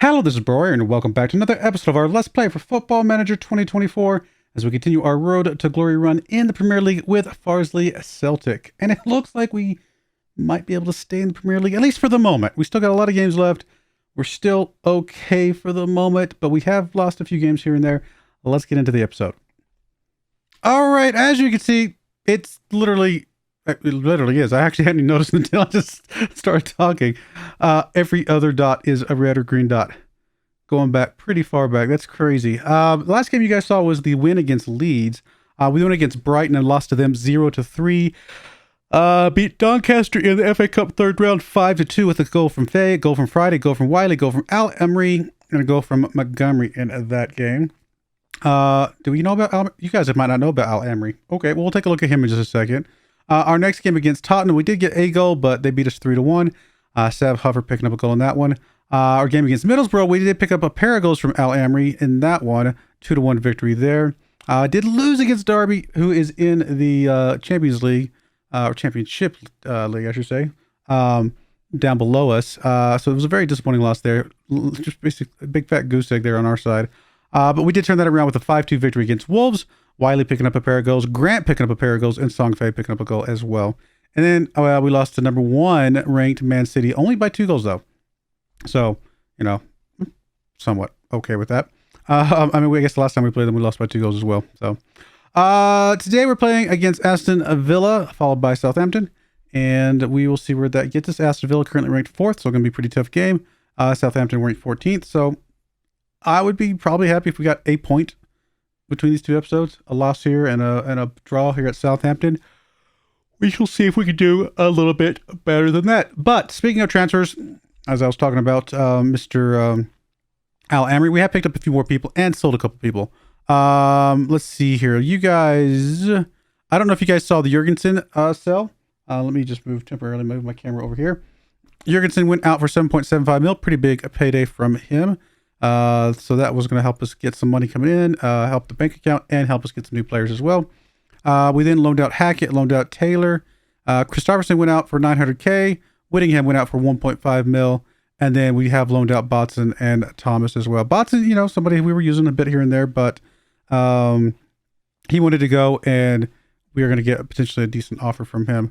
Hello, this is Broyar, and welcome back to another episode of our Let's Play for Football Manager 2024 as we continue our road to glory run in the Premier League with FARSLEY CELTIC. And it looks like we might be able to stay in the Premier League, at least for the moment. We still got a lot of games left. We're still okay for the moment, but we have lost a few games here and there. Let's get into the episode. All right, as you can see, it literally is. I actually hadn't noticed until I just started talking. Every other dot is a red or green dot. Going back pretty far back. That's crazy. The last game you guys saw was the win against Leeds. We went against Brighton and lost to them 0-3. Beat Doncaster in the FA Cup third round 5-2 with a goal from Faye, goal from Friday, goal from Wiley, goal from Al Emery, and a goal from Montgomery in that game. Do we know about Al? You guys might not know about Al Emery. Okay, well, we'll take a look at him in just a second. Our next game against Tottenham, we did get a goal, but they beat us 3-1. Sav Hover picking up a goal in that one. Our game against Middlesbrough, we did pick up a pair of goals from Al Emery in that one. 2-1 victory there. Did lose against Derby, who is in the Champions League, or Championship League, I should say, down below us. So it was a very disappointing loss there. Just basically a big fat goose egg there on our side. But we did turn that around with a 5-2 victory against Wolves. Wiley picking up a pair of goals, Grant picking up a pair of goals, and Song Fei picking up a goal as well. And then we lost to number 1 ranked Man City, only by 2 goals though. So, somewhat okay with that. I guess the last time we played them, we lost by 2 goals as well. So, today we're playing against Aston Villa, followed by Southampton. And we will see where that gets us. Aston Villa currently ranked 4th, so it's going to be a pretty tough game. Southampton ranked 14th, so I would be probably happy if we got a point between these 2 episodes, a loss here and a draw here at Southampton. We shall see if we can do a little bit better than that. But speaking of transfers, as I was talking about Mr. Al Emery, we have picked up a few more people and sold a couple people. Let's see here. You guys, I don't know if you guys saw the Jurgensen sell. Let me just move my camera over here. Jurgensen went out for 7.75 mil. Pretty big payday from him. So that was going to help us get some money coming in, help the bank account, and help us get some new players as well. We then loaned out Hackett, loaned out Taylor. Christopherson went out for 900K. Whittingham went out for 1.5 mil. And then we have loaned out Botson and Thomas as well. Botson, somebody we were using a bit here and there, but he wanted to go, and we are going to get potentially a decent offer from him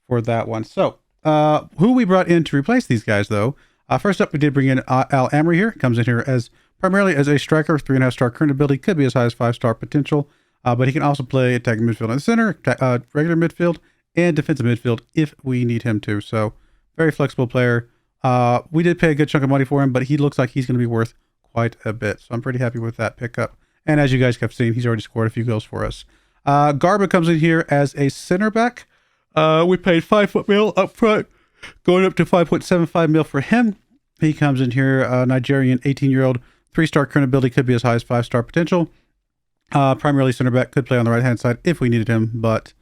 for that one. So who we brought in to replace these guys, though. First up, we did bring in Al Emery here. Comes in here as primarily as a striker, 3.5-star current ability, could be as high as 5-star potential. But he can also play attacking midfield in the center, regular midfield, and defensive midfield if we need him to. So very flexible player. We did pay a good chunk of money for him, but he looks like he's going to be worth quite a bit. So I'm pretty happy with that pickup. And as you guys have seen, he's already scored a few goals for us. Garba comes in here as a center back. We paid 5 mil up front, going up to 5.75 mil for him. He comes in here, Nigerian 18-year-old, 3-star current ability, could be as high as 5-star potential. Primarily center back, could play on the right-hand side if we needed him, but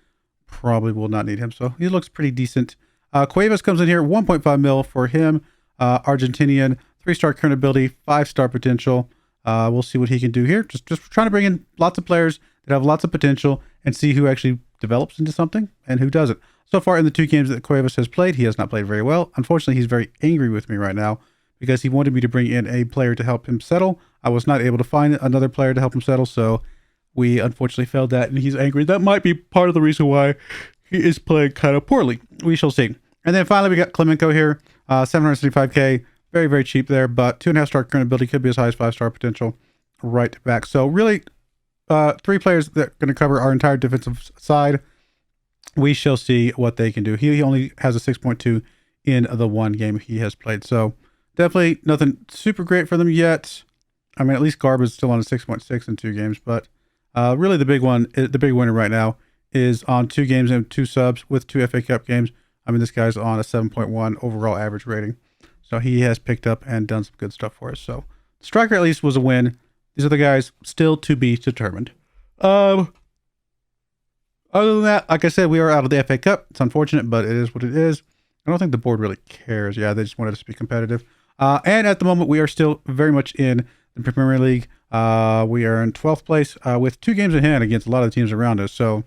probably will not need him. So he looks pretty decent. Cuevas comes in here, 1.5 mil for him. Argentinian, 3-star current ability, 5-star potential. We'll see what he can do here. Just trying to bring in lots of players that have lots of potential and see who actually develops into something and who doesn't. So far in the 2 games that Cuevas has played, he has not played very well. Unfortunately, he's very angry with me right now because he wanted me to bring in a player to help him settle. I was not able to find another player to help him settle, so we unfortunately failed that, and he's angry. That might be part of the reason why he is playing kind of poorly. We shall see. And then finally, we got Clemenco here, 775K, very, very cheap there, but 2.5-star current ability, could be as high as 5-star potential right back. So really, 3 players that are going to cover our entire defensive side. We shall see what they can do. He only has a 6.2 in the 1 game he has played. So definitely nothing super great for them yet. I mean, at least Garb is still on a 6.6 in 2 games, but really the big winner right now is on 2 games and 2 subs with 2 FA Cup games. I mean, this guy's on a 7.1 overall average rating. So he has picked up and done some good stuff for us. So striker at least was a win. These are the guys still to be determined. Other than that, like I said, we are out of the FA Cup. It's unfortunate, but it is what it is. I don't think the board really cares. Yeah, they just wanted us to be competitive. And at the moment, we are still very much in the Premier League. We are in 12th place with 2 games in hand against a lot of the teams around us. So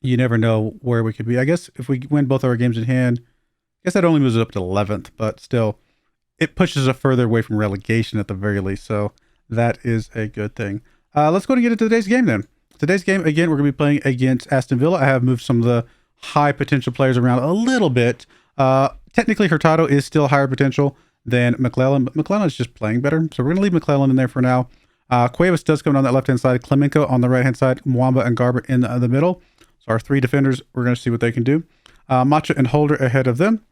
you never know where we could be. I guess if we win both our games in hand, I guess that only moves it up to 11th, but still, it pushes us further away from relegation at the very least. So that is a good thing. Let's go and get into today's game then. Today's game, again, we're going to be playing against Aston Villa. I have moved some of the high potential players around a little bit. Technically, Hurtado is still higher potential than McClellan, but McClellan is just playing better. So we're going to leave McClellan in there for now. Cuevas does come on that left-hand side. Clemenco on the right-hand side. Mwamba and Garber in the middle. So our three defenders, we're going to see what they can do. Macha and Holder ahead of them.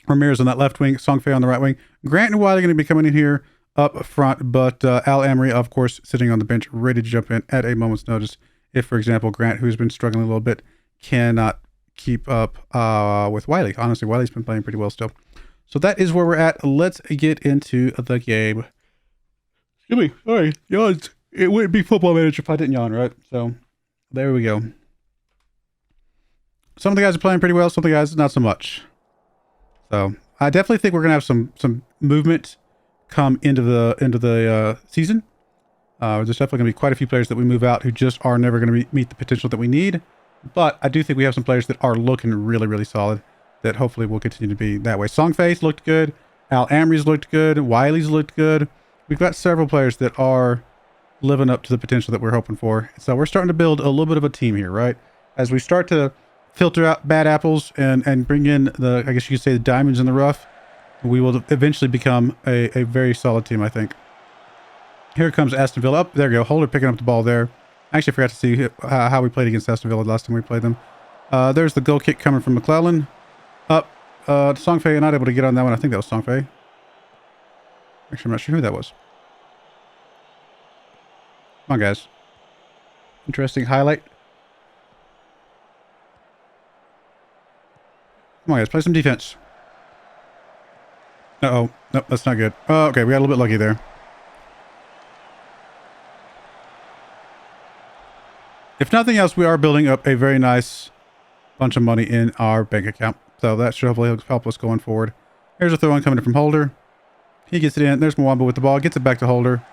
Ramirez on that left wing. Songfei on the right wing. Grant and Wiley are going to be coming in here up front, but Al Emery, of course, sitting on the bench, ready to jump in at a moment's notice. If, for example, Grant, who's been struggling a little bit, cannot keep up with Wiley. Honestly, Wiley's been playing pretty well still. So that is where we're at. Let's get into the game. Excuse me. Sorry. Yawns. It wouldn't be Football Manager if I didn't yawn, right? So there we go. Some of the guys are playing pretty well. Some of the guys not so much. So I definitely think we're gonna have some movement come into the season. There's definitely gonna be quite a few players that we move out who just are never gonna meet the potential that we need. But I do think we have some players that are looking really, really solid that hopefully will continue to be that way. Songface looked good. Al Amry's looked good. Wiley's looked good. We've got several players that are living up to the potential that we're hoping for. So we're starting to build a little bit of a team here, right? As we start to filter out bad apples and bring in the, I guess you could say, the diamonds in the rough, we will eventually become a very solid team, I think. Here comes Aston Villa. There we go. Holder picking up the ball there. I actually forgot to see how we played against Aston Villa last time we played them. There's the goal kick coming from McClellan. Up. Songfei not able to get on that one. I think that was Songfei. Actually, I'm not sure who that was. Come on, guys. Interesting highlight. Come on, guys. Play some defense. Uh-oh. Nope, that's not good. Oh, okay. We got a little bit lucky there. If nothing else, we are building up a very nice bunch of money in our bank account. So that should hopefully help us going forward. Here's a throw in coming in from Holder. He gets it in. There's Mwamba with the ball. Gets it back to Holder.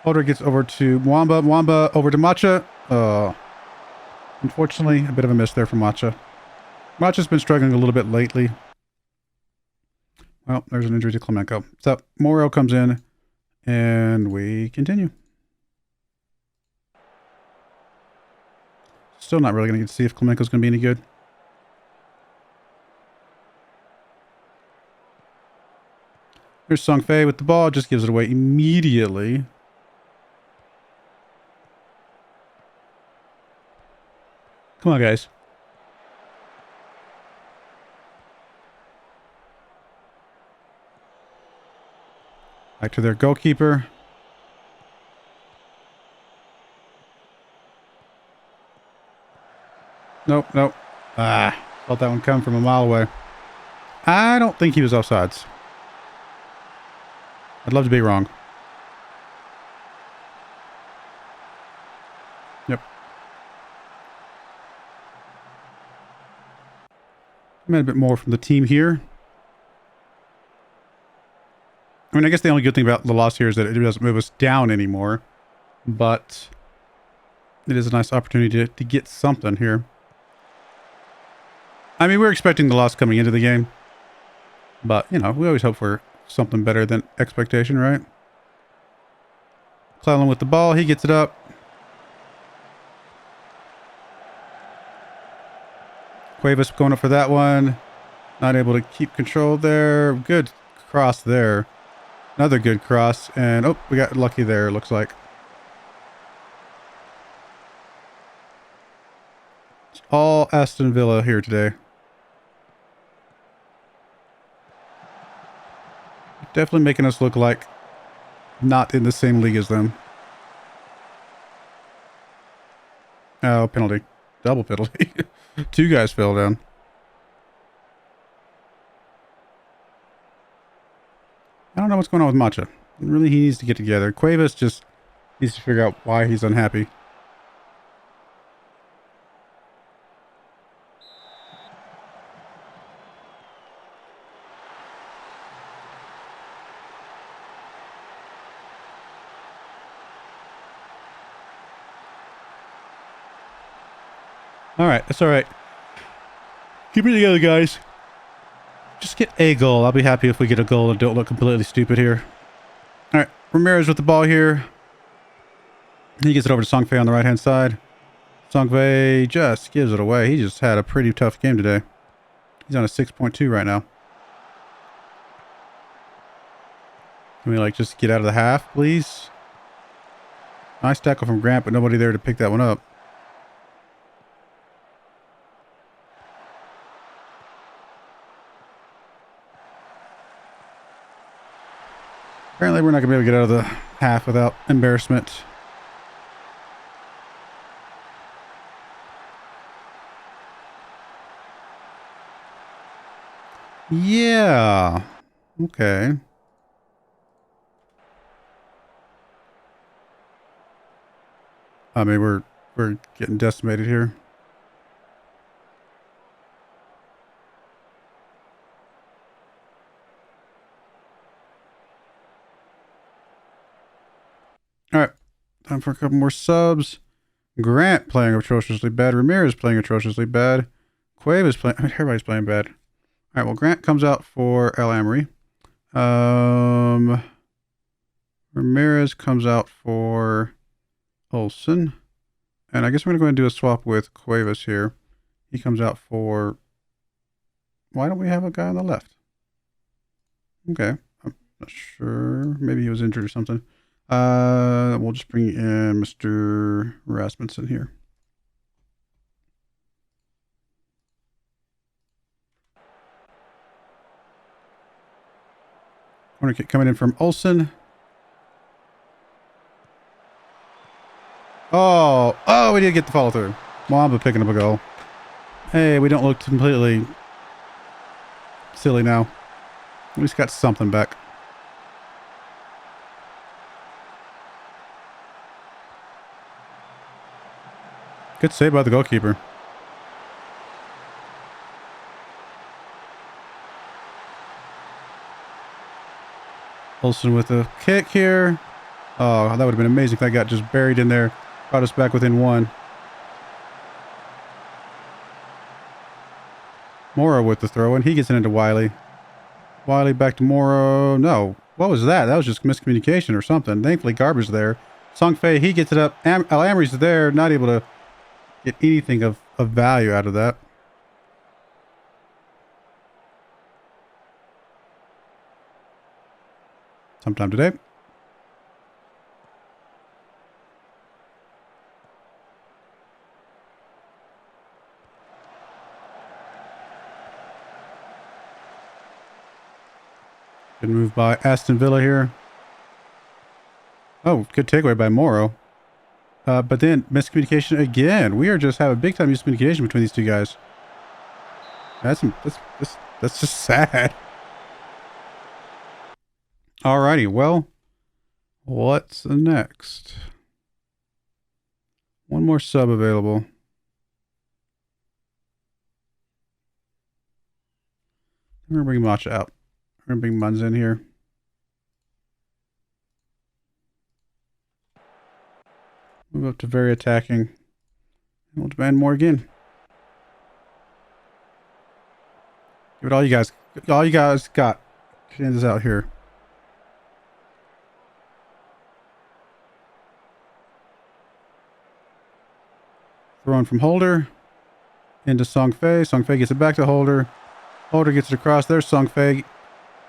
Holder gets over to Mwamba. Mwamba over to Macha. Unfortunately, a bit of a miss there from Macha. Macha's been struggling a little bit lately. Well, there's an injury to Clemenco. So Morel comes in and we continue. Still not really going to get to see if Clemenco's going to be any good. Here's Songfei with the ball. Just gives it away immediately. Come on, guys. Back to their goalkeeper. Nope, nope. Felt that one come from a mile away. I don't think he was offsides. I'd love to be wrong. Yep. Made a bit more from the team here. I mean, I guess the only good thing about the loss here is that it doesn't move us down anymore. But it is a nice opportunity to get something here. I mean, we're expecting the loss coming into the game. But, you know, we always hope for something better than expectation, right? Cleland with the ball. He gets it up. Cuevas going up for that one. Not able to keep control there. Good cross there. Another good cross. And, oh, we got lucky there, it looks like. It's all Aston Villa here today. Definitely making us look like not in the same league as them. Oh, penalty. Double penalty. Two guys fell down. I don't know what's going on with Macha. Really, he needs to get together. Cuevas just needs to figure out why he's unhappy. All right, that's all right. Keep it together, guys. Just get a goal. I'll be happy if we get a goal and don't look completely stupid here. All right, Ramirez with the ball here. He gets it over to Songfei on the right-hand side. Songfei just gives it away. He just had a pretty tough game today. He's on a 6.2 right now. Can we, like, just get out of the half, please? Nice tackle from Grant, but nobody there to pick that one up. Apparently, we're not going to be able to get out of the half without embarrassment. Yeah. Okay. I mean, we're getting decimated here. All right. Time for a couple more subs. Grant playing atrociously bad. Ramirez playing atrociously bad. Cueva's playing... I mean, everybody's playing bad. All right, well, Grant comes out for El Amory. Ramirez comes out for Olsen. And I guess we're going to go ahead and do a swap with Cuevas here. He comes out for... Why don't we have a guy on the left? Okay. I'm not sure. Maybe he was injured or something. We'll just bring in Mr. Rasmussen here. Corner kick coming in from Olsen. Oh, we did get the follow through. Mwamba picking up a goal. Hey, we don't look completely silly now. We just got something back. Good save by the goalkeeper. Olsen with a kick here. Oh, that would have been amazing if that got just buried in there. Brought us back within one. Morrow with the throw, and he gets it into Wiley. Wiley back to Morrow. No, what was that? That was just miscommunication or something. Thankfully, Garber's there. Songfei, he gets it up. El Amory's there, not able to get anything of value out of that. Sometime today. Good move by Aston Villa here. Oh, good takeaway by Morrow. But then miscommunication again. We are just having big time miscommunication between these two guys. That's just sad. Alrighty, well, what's the next? One more sub available. We're gonna bring Matcha out. We're gonna bring Munz in here. Move up to very attacking. And we'll demand more again. Give it all you guys got. Get this out here. Throwing from Holder into Songfei. Songfei gets it back to Holder. Holder gets it across. There's Songfei.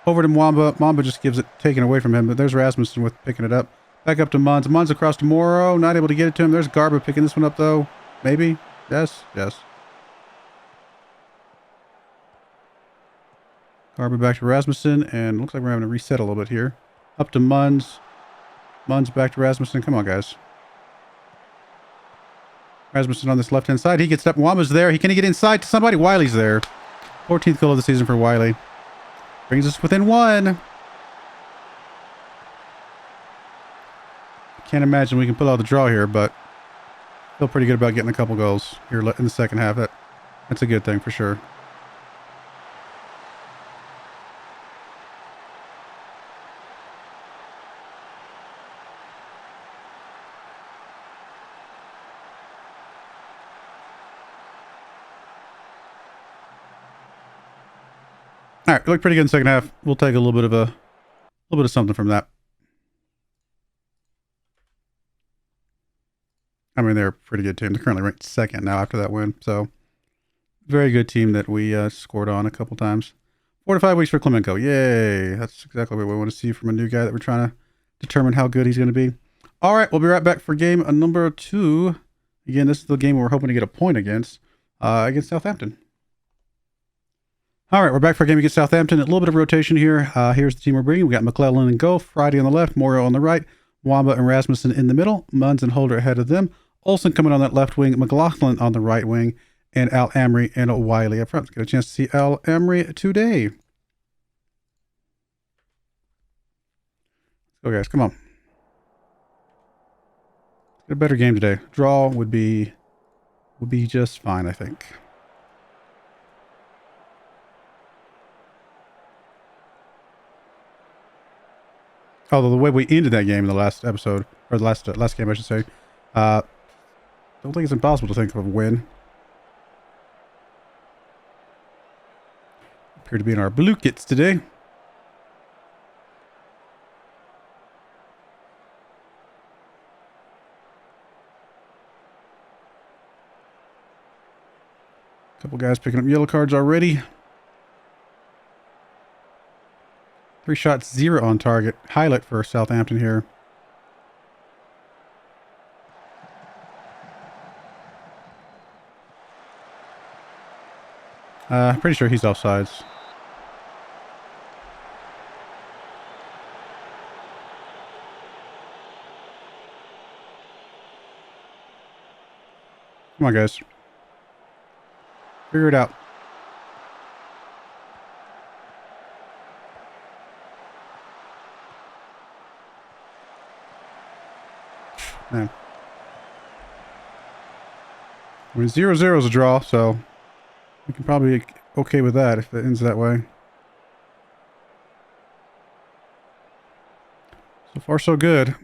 Over to Mwamba. Mwamba just gives it taken away from him, but there's Rasmussen with picking it up. Back up to Munz. Munz across to Morrow. Not able to get it to him. There's Garba picking this one up, though. Maybe? Yes. Yes. Garba back to Rasmussen, and looks like we're having to reset a little bit here. Up to Munz. Munz back to Rasmussen. Come on, guys. Rasmussen on this left-hand side. He gets up. Mwamba's there. Can he get inside to somebody? Wiley's there. 14th goal of the season for Wiley. Brings us within one. Can't imagine we can pull out the draw here, but feel pretty good about getting a couple goals here in the second half. That's a good thing for sure. All right, looked pretty good in the second half. We'll take a little bit of something from that. I mean, they're a pretty good team. They're currently ranked second now after that win. So, very good team that we scored on a couple times. 4 to 5 weeks for Clemenco. Yay. That's exactly what we want to see from a new guy that we're trying to determine how good he's going to be. All right, we'll be right back for game number 2. Again, this is the game we're hoping to get a point against Southampton. All right, we're back for a game against Southampton. A little bit of rotation here. Here's the team we're bringing. We got McClellan and Goff, Friday on the left, Morio on the right, Wamba and Rasmussen in the middle, Munns and Holder ahead of them, Olsen coming on that left wing, McLaughlin on the right wing, and Al Amri and Wiley up front. Let's get a chance to see Al Amri today. Let's go, guys. Come on. Get a better game today. Draw would be just fine, I think. Although the way we ended that game in the last episode, or the last game, I should say, don't think it's impossible to think of a win. Appear to be in our blue kits today. Couple guys picking up yellow cards already. 3 shots, 0 on target. Highlight for Southampton here. Pretty sure he's offsides. Come on, guys. Figure it out. Man. I mean, 0-0 is a draw, so we can probably be okay with that if it ends that way. So far, so good.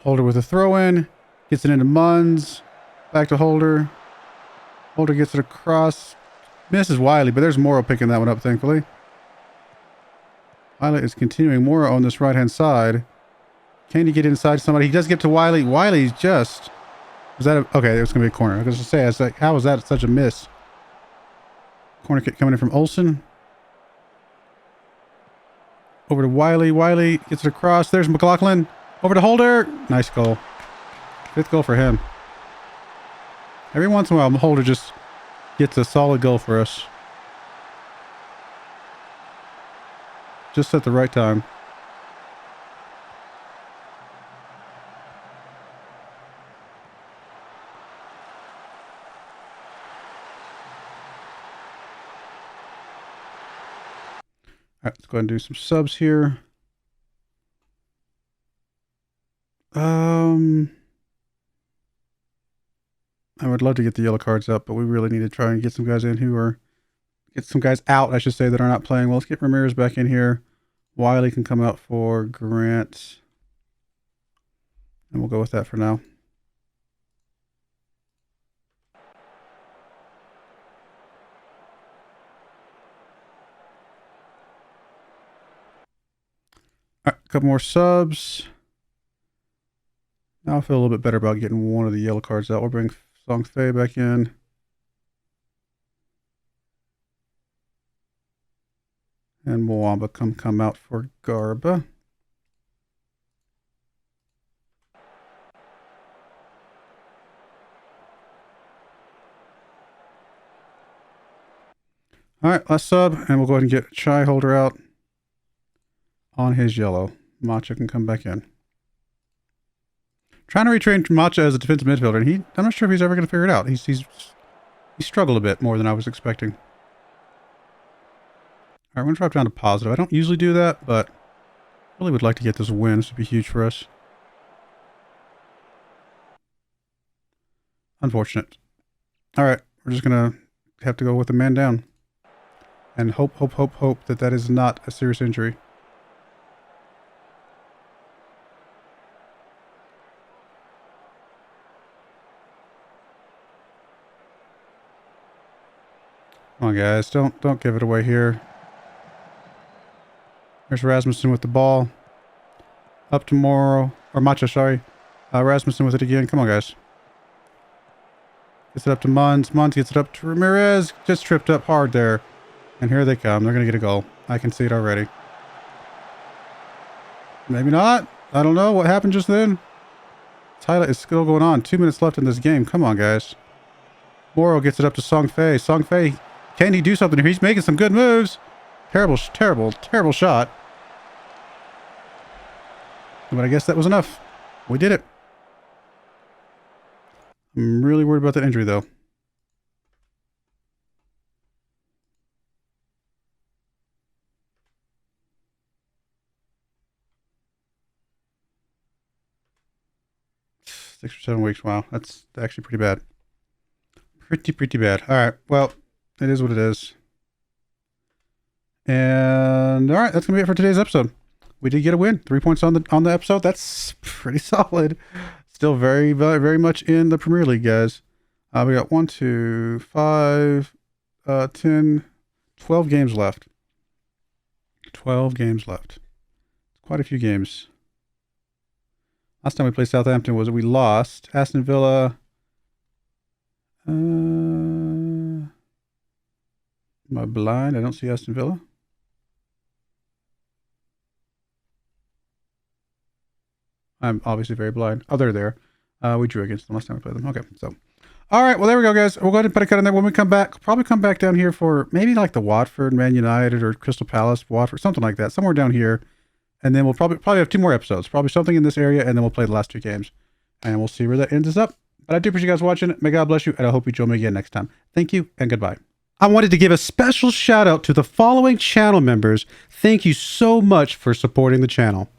Holder with a throw-in. Gets it into Munns. Back to Holder. Holder gets it across. Misses Wiley, but there's Morrow picking that one up, thankfully. Wiley is continuing. Morrow on this right-hand side. Can he get inside somebody? He does get to Wiley. Wiley's just... Was that a... Okay, it was going to be a corner. I was going to say, I was like, how was that such a miss? Corner kick coming in from Olsen. Over to Wiley. Wiley gets it across. There's McLaughlin. Over to Holder. Nice goal. 5th goal for him. Every once in a while, Holder just gets a solid goal for us. Just at the right time. All right, let's go ahead and do some subs here. I would love to get the yellow cards up, but we really need to try and get some guys in who are... Get some guys out, I should say, that are not playing. Well, let's get Ramirez back in here. Wiley can come out for Grant. And we'll go with that for now. All right, a couple more subs. Now I feel a little bit better about getting one of the yellow cards out. We'll bring Song Fei back in. And Mwamba come out for Garba. All right, last sub, and we'll go ahead and get Chai Holder out on his yellow. Macha can come back in. Trying to retrain Macha as a defensive midfielder, and I'm not sure if he's ever going to figure it out. He struggled a bit more than I was expecting. All right, I'm going to drop down to positive. I don't usually do that, but I really would like to get this win. This would be huge for us. Unfortunate. All right, we're just going to have to go with the man down. And hope that that is not a serious injury. Come on, guys. Don't give it away here. There's Rasmussen with the ball. Up to Morrow. Or Macho, sorry. Rasmussen with it again. Come on, guys. Gets it up to Munz. Munz gets it up to Ramirez. Just tripped up hard there. And here they come. They're going to get a goal. I can see it already. Maybe not. I don't know what happened just then. Highlight is still going on. 2 minutes left in this game. Come on, guys. Morrow gets it up to Song Fei. Song Fei, can he do something here? He's making some good moves. Terrible shot. But I guess that was enough. We did it. I'm really worried about that injury, though. Six or 7 weeks. Wow, that's actually pretty bad. Pretty bad. All right. Well, it is what it is. And all right, that's gonna be it for today's episode. We did get a win. 3 points on the episode. That's pretty solid. Still very much in the Premier League, guys. We got 1, 2, 5, 10, 12 games left. 12 games left. Quite a few games. Last time we played Southampton was we lost. Aston Villa. Am I blind? I don't see Aston Villa. I'm obviously very blind. Oh, they're there. We drew against them last time we played them. Okay, so. All right, well, there we go, guys. We'll go ahead and put a cut on there. When we come back, probably come back down here for maybe like the Watford, Man United, or Crystal Palace, Watford, something like that. Somewhere down here. And then we'll probably have 2 more episodes. Probably something in this area, and then we'll play the last 2 games. And we'll see where that ends us up. But I do appreciate you guys watching. May God bless you, and I hope you join me again next time. Thank you, and goodbye. I wanted to give a special shout out to the following channel members. Thank you so much for supporting the channel.